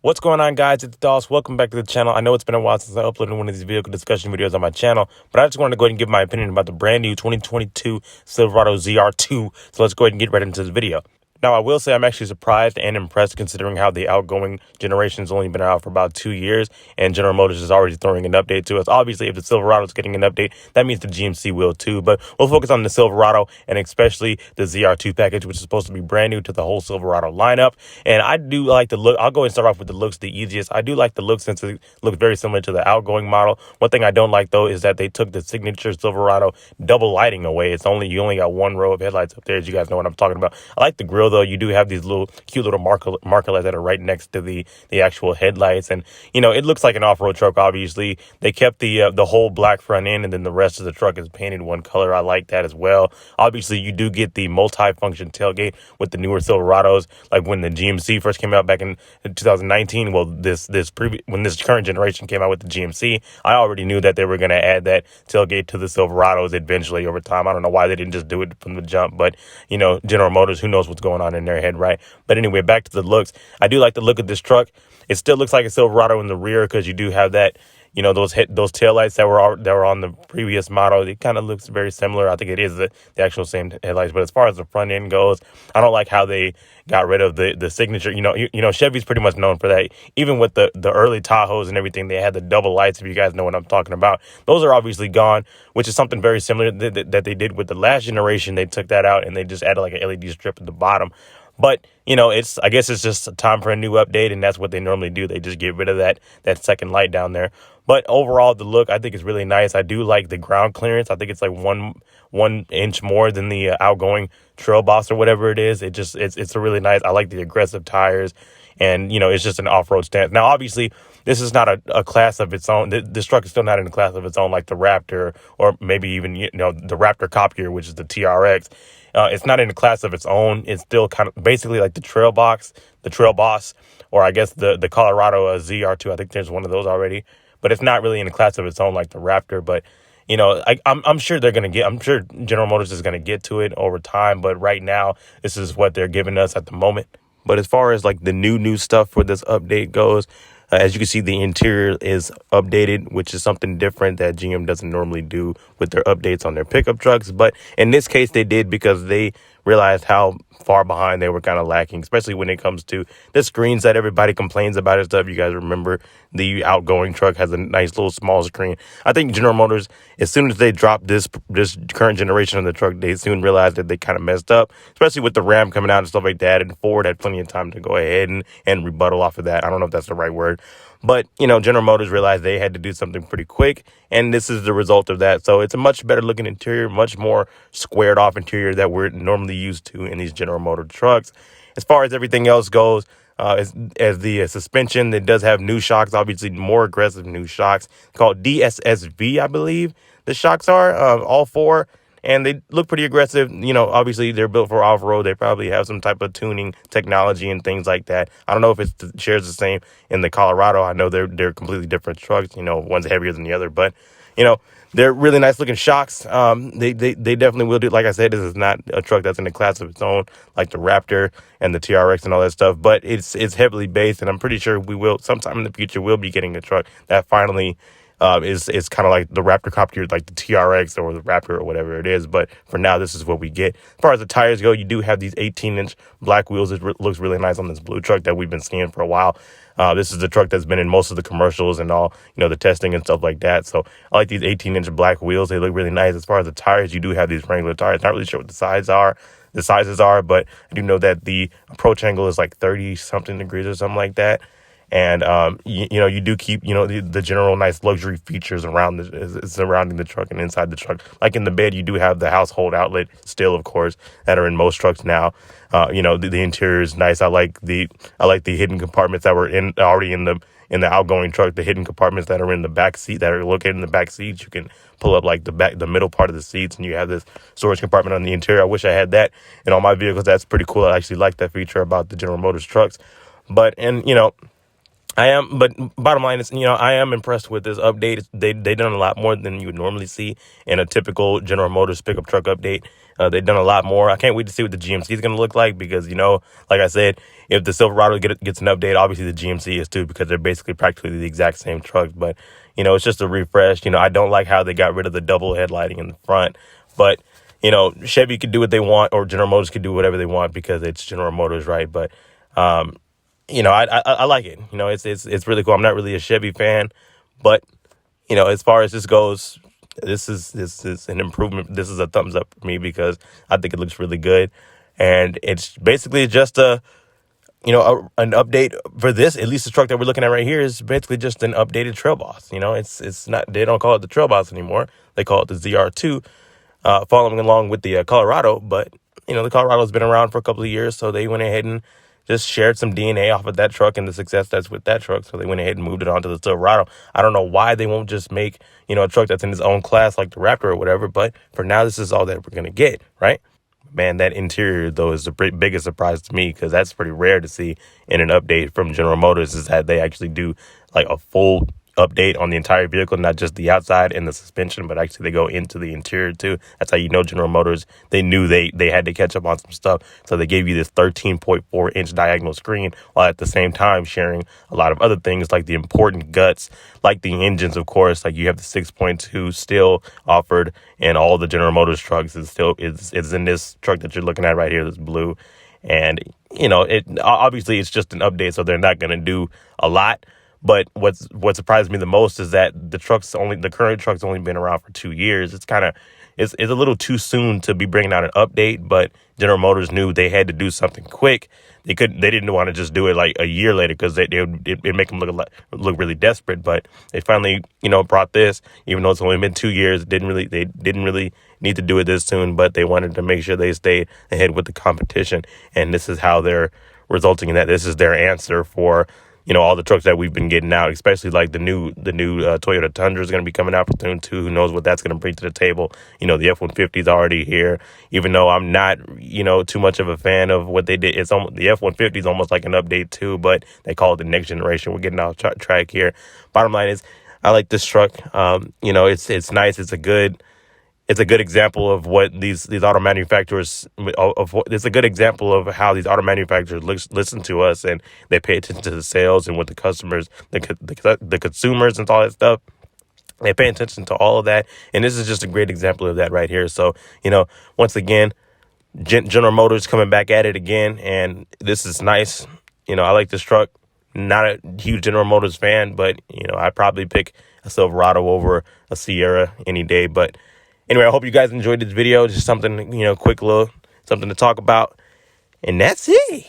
What's going on, guys? It's Doss. Welcome back to the channel. I know it's been a while since I uploaded one of these vehicle discussion videos on my channel, but I just wanted to go ahead and give my opinion about the brand new 2022 Silverado ZR2. So let's go ahead and get right into this video. Now, I will say I'm actually surprised and impressed considering how the outgoing generation has only been out for about 2 years, and General Motors is already throwing an update to us. Obviously, if the Silverado is getting an update, that means the GMC will too, but we'll focus on the Silverado and especially the ZR2 package, which is supposed to be brand new to the whole Silverado lineup. And I do like the look. I'll go and start off with the looks the easiest. I do like the look since it looks very similar to the outgoing model. One thing I don't like, though, is that they took the signature Silverado double lighting away. You only got one row of headlights up there, as you guys know what I'm talking about. I like the grille, though. You do have these cute little marker lights that are right next to the actual headlights, and it looks like an off-road truck. Obviously, they kept the whole black front end, and then the rest of the truck is painted one color. I like that as well. Obviously, you do get the multi-function tailgate with the newer Silverados, like when the GMC first came out back in 2019. Well, when this current generation came out with the GMC, I already knew that they were going to add that tailgate to the Silverados eventually over time. I don't know why they didn't just do it from the jump, but General Motors, who knows what's going on in their head, right? But anyway, back to the looks. I do like the look of this truck. It still looks like a Silverado in the rear because you do have that, those taillights that were on the previous model. It kind of looks very similar. I think it is the actual same headlights. But as far as the front end goes, I don't like how they got rid of the signature. Chevy's pretty much known for that. Even with the early Tahoes and everything, they had the double lights, if you guys know what I'm talking about. Those are obviously gone, which is something very similar that they did with the last generation. They took that out and they just added like an LED strip at the bottom. But, I guess it's just time for a new update, and that's what they normally do. They just get rid of that second light down there. But overall, the look, I think, is really nice. I do like the ground clearance. I think it's like one inch more than the outgoing Trail Boss or whatever it is. It's a really nice. I like the aggressive tires, and, it's just an off-road stance. Now, obviously, this is not a class of its own. This truck is still not in a class of its own, like the Raptor, or maybe even, the Raptor copier, which is the TRX. It's not in a class of its own. It's still kind of basically like the Trail Boss, or I guess the Colorado ZR2. I think there's one of those already, but it's not really in a class of its own like the Raptor. But I'm sure they're gonna get. I'm sure General Motors is gonna get to it over time. But right now, this is what they're giving us at the moment. But as far as like the new stuff for this update goes, as you can see, the interior is updated, which is something different that GM doesn't normally do with their updates on their pickup trucks. But in this case, they did because they realized how far behind they were kind of lacking, especially when it comes to the screens that everybody complains about and stuff. You guys remember the outgoing truck has a nice little small screen. I think General Motors, as soon as they dropped this current generation of the truck, they soon realized that they kind of messed up, especially with the Ram coming out and stuff like that. And Ford had plenty of time to go ahead and rebuttal off of that. I don't know if that's the right word. But, General Motors realized they had to do something pretty quick, and this is the result of that. So it's a much better looking interior, much more squared off interior that we're normally used to in these General Motors trucks. As far as everything else goes, as the suspension, it does have new shocks, obviously more aggressive new shocks called DSSV, I believe the shocks are, all four. And they look pretty aggressive. Obviously they're built for off-road. They probably have some type of tuning technology and things like that. I don't know if it shares the same in the Colorado. I know they're completely different trucks. One's heavier than the other, but they're really nice looking shocks. They definitely will do. Like I said, this is not a truck that's in a class of its own, like the Raptor and the TRX and all that stuff. But it's heavily based, and I'm pretty sure we will sometime in the future we'll be getting a truck that finally. Is kind of like the Raptor copier, like the TRX or the Raptor or whatever it is. But for now, this is what we get. As far as the tires go, you do have these 18-inch black wheels. It looks really nice on this blue truck that we've been seeing for a while. This is the truck that's been in most of the commercials and all, the testing and stuff like that. So I like these 18-inch black wheels. They look really nice. As far as the tires, you do have these regular tires. Not really sure what the sizes are, but I do know that the approach angle is like 30-something degrees or something like that. And, you do keep, the general nice luxury features surrounding the truck and inside the truck. Like in the bed, you do have the household outlet still, of course, that are in most trucks now. The interior is nice. I like the hidden compartments that were already in the outgoing truck, the hidden compartments that are in the back seat, that are located in the back seats. You can pull up like the middle part of the seats, and you have this storage compartment on the interior. I wish I had that in all my vehicles. That's pretty cool. I actually like that feature about the General Motors trucks. But, I am, but bottom line is, I am impressed with this update. They done a lot more than you would normally see in a typical General Motors pickup truck update. They've done a lot more. I can't wait to see what the GMC is going to look like because, like I said, if the Silverado gets an update, obviously the GMC is too, because they're basically practically the exact same trucks. But, it's just a refresh. I don't like how they got rid of the double headlighting in the front, but Chevy could do what they want, or General Motors could do whatever they want because it's General Motors, right? But I like it. It's really cool. I'm not really a Chevy fan, but as far as this goes, this is an improvement. This is a thumbs up for me because I think it looks really good, and it's basically just an update for this. At least the truck that we're looking at right here is basically just an updated Trail Boss. It's not. They don't call it the Trail Boss anymore. They call it the ZR2. Following along with the Colorado, but the Colorado's been around for a couple of years, so they went ahead and just shared some DNA off of that truck and the success that's with that truck. So they went ahead and moved it on to the Silverado. I don't know why they won't just make, a truck that's in its own class like the Raptor or whatever. But for now, this is all that we're going to get, right? Man, that interior, though, is the biggest surprise to me because that's pretty rare to see in an update from General Motors, is that they actually do like a full update on the entire vehicle, not just the outside and the suspension, but actually they go into the interior too. That's how General Motors, they knew they had to catch up on some stuff. So they gave you this 13.4-inch diagonal screen while at the same time sharing a lot of other things like the important guts, like the engines, of course. Like you have the 6.2 still offered in all the General Motors trucks. It's in this truck that you're looking at right here, this blue. And, it obviously it's just an update, so they're not going to do a lot. But what surprised me the most is that the current truck's only been around for 2 years. It's a little too soon to be bringing out an update, but General Motors knew they had to do something quick. They didn't want to just do it like a year later because it'd make them look really desperate. But they finally, brought this, even though it's only been 2 years. They didn't really need to do it this soon, but they wanted to make sure they stayed ahead with the competition. And this is how they're resulting in that. This is their answer for all the trucks that we've been getting out, especially like the new Toyota Tundra is going to be coming out soon too. Who knows what that's going to bring to the table? The F-150 is already here. Even though I'm not, too much of a fan of what they did, the F-150 is almost like an update too, but they call it the next generation. We're getting off track here. Bottom line is, I like this truck. It's nice. It's a good example of what these auto manufacturers it's a good example of how these auto manufacturers listen to us, and they pay attention to the sales and what the customers, the consumers and all that stuff. They pay attention to all of that, and this is just a great example of that right here. So, once again, General Motors coming back at it again, and this is nice. I like this truck. Not a huge General Motors fan, but, I'd probably pick a Silverado over a Sierra any day. But anyway, I hope you guys enjoyed this video. Just something, quick little something to talk about. And that's it.